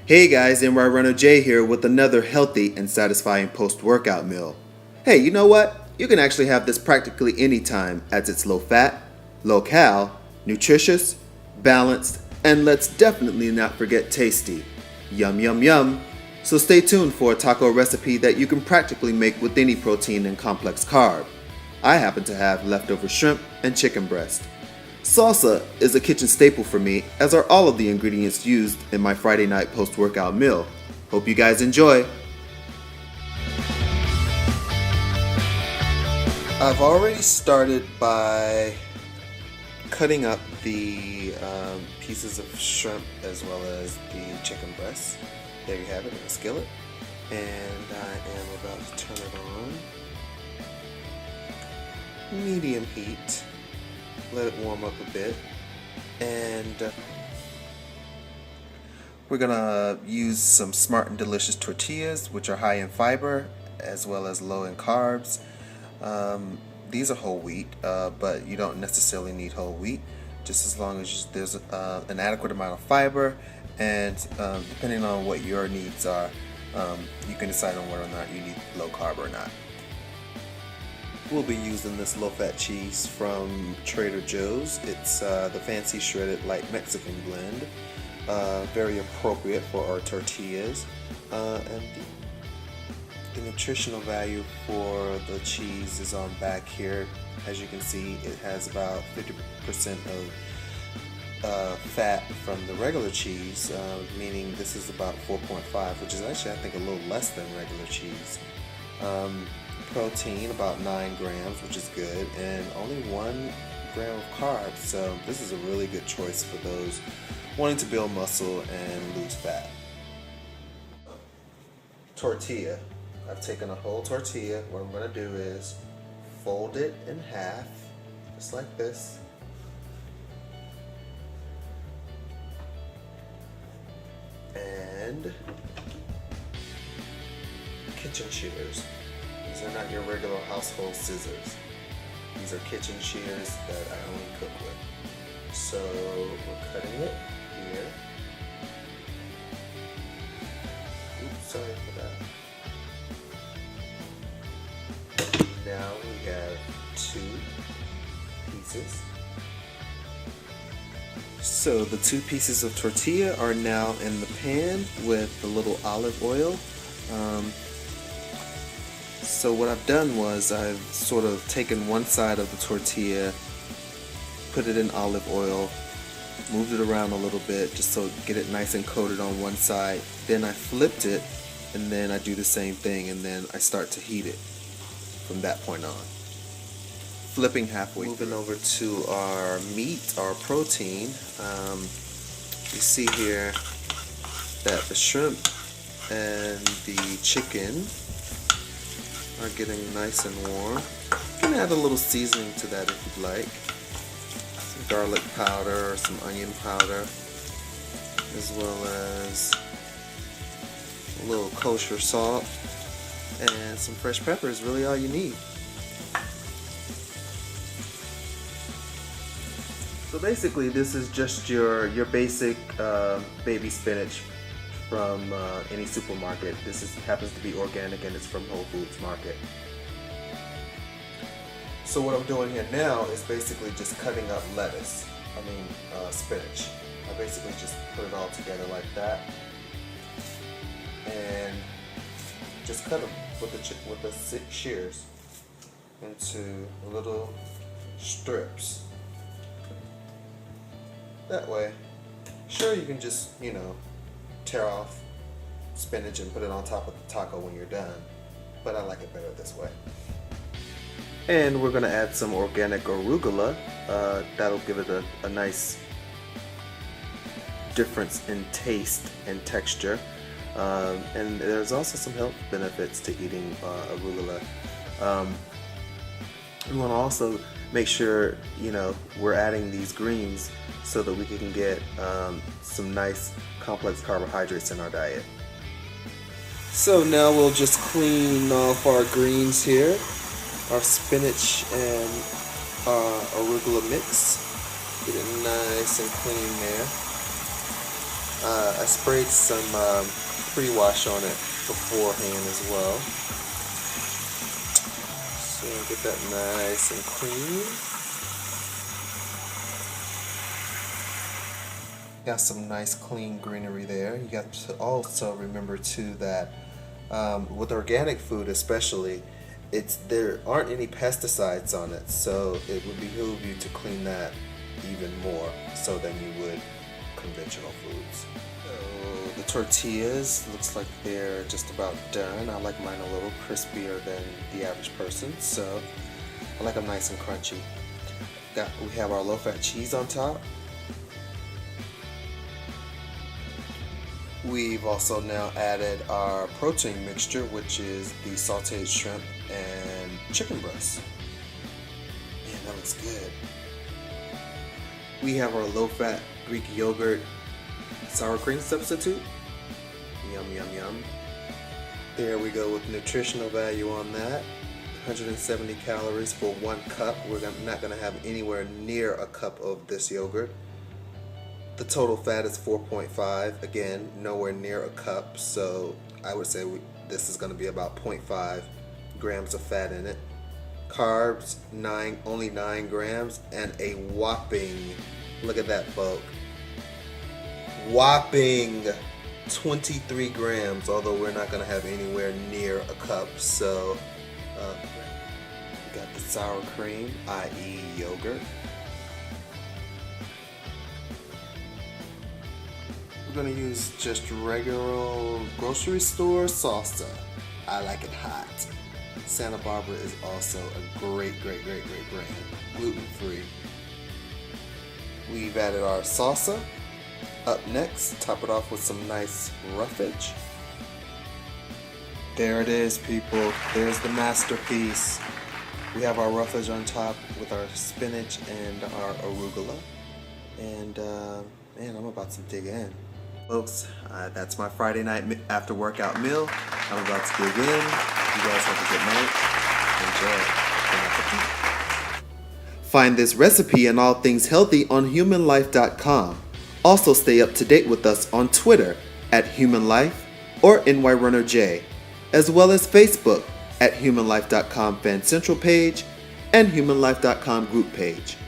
Hey guys, Nyrunnerjai here with another healthy and satisfying post-workout meal. Hey, you know what? You can actually have this practically any time as it's low fat, low cal, nutritious, balanced, and let's definitely not forget tasty. Yum yum yum. So stay tuned for a taco recipe that you can practically make with any protein and complex carb. I happen to have leftover shrimp and chicken breast. Salsa is a kitchen staple for me, as are all of the ingredients used in my Friday night post-workout meal. Hope you guys enjoy. I've already started by cutting up the pieces of shrimp as well as the chicken breast. There you have it in a skillet. And I am about to turn it on. Medium heat. Let it warm up a bit, and we're gonna use some smart and delicious tortillas, which are high in fiber as well as low in carbs. These are whole wheat, but you don't necessarily need whole wheat, just as long as there's an adequate amount of fiber, and depending on what your needs are, you can decide on whether or not you need low carb or not. We'll be using this low-fat cheese from Trader Joe's. It's the fancy shredded light Mexican blend. Very appropriate for our tortillas. And the nutritional value for the cheese is on back here. As you can see, it has about 50% of fat from the regular cheese, meaning this is about 4.5, which is actually, I think, a little less than regular cheese. Protein about 9 grams, which is good, and only 1 gram of carbs, so this is a really good choice for those wanting to build muscle and lose fat. Tortilla. I've taken a whole tortilla. What I'm going to do is fold it in half, just like this. And kitchen shears. These are not your regular household scissors. These are kitchen shears that I only cook with. So we're cutting it here. Oops, sorry for that. Now we have 2 pieces. So the 2 pieces of tortilla are now in the pan with a little olive oil. So what I've done was I've sort of taken one side of the tortilla, put it in olive oil, moved it around a little bit just so get it nice and coated on one side. Then I flipped it, and then I do the same thing, and then I start to heat it from that point on. Flipping halfway. Moving over to our meat, our protein. You see here that the shrimp and the chicken are getting nice and warm. You can add a little seasoning to that if you'd like. Some garlic powder or some onion powder, as well as a little kosher salt and some fresh pepper is really all you need. So basically this is just your basic baby spinach from any supermarket. This happens to be organic and it's from Whole Foods Market. So what I'm doing here now is basically just cutting up spinach. I basically just put it all together like that and just cut them with the shears into little strips. That way, sure, you can just, tear off spinach and put it on top of the taco when you're done, but I like it better this way. And we're going to add some organic arugula. That'll give it a nice difference in taste and texture. And there's also some health benefits to eating arugula. We want to also make sure we're adding these greens so that we can get some nice complex carbohydrates in our diet. So now we'll just clean off our greens here, our spinach and arugula mix. Get it nice and clean there. I sprayed some pre-wash on it beforehand as well. So get that nice and clean. Got some nice clean greenery there. You got to also remember too that with organic food especially, there aren't any pesticides on it, so it would behoove you to clean that even more so than you would conventional foods. So the tortillas, looks like they're just about done. I like mine a little crispier than the average person, so I like them nice and crunchy. We have our low-fat cheese on top. We've also now added our protein mixture, which is the sauteed shrimp and chicken breast. Man, that looks good. We have our low-fat Greek yogurt sour cream substitute. Yum, yum, yum. There we go with nutritional value on that. 170 calories for 1 cup. We're not going to have anywhere near a cup of this yogurt. The total fat is 4.5, again, nowhere near a cup, so I would say this is going to be about 0.5 grams of fat in it. Carbs, only 9 grams, and a whopping, look at that, folk, whopping 23 grams, although we're not going to have anywhere near a cup, so we got the sour cream, i.e. yogurt. We're going to use just regular grocery store salsa. I like it hot. Santa Barbara is also a great brand. Gluten-free. We've added our salsa. Up next, top it off with some nice roughage. There it is, people. There's the masterpiece. We have our roughage on top with our spinach and our arugula. And man, I'm about to dig in. Folks, that's my Friday night after workout meal. I'm about to dig in. You guys have a good night. Enjoy. Find this recipe and all things healthy on humanlife.com. Also stay up to date with us on Twitter at humanlife or Nyrunnerjai, as well as Facebook at humanlife.com fan central page and humanlife.com group page.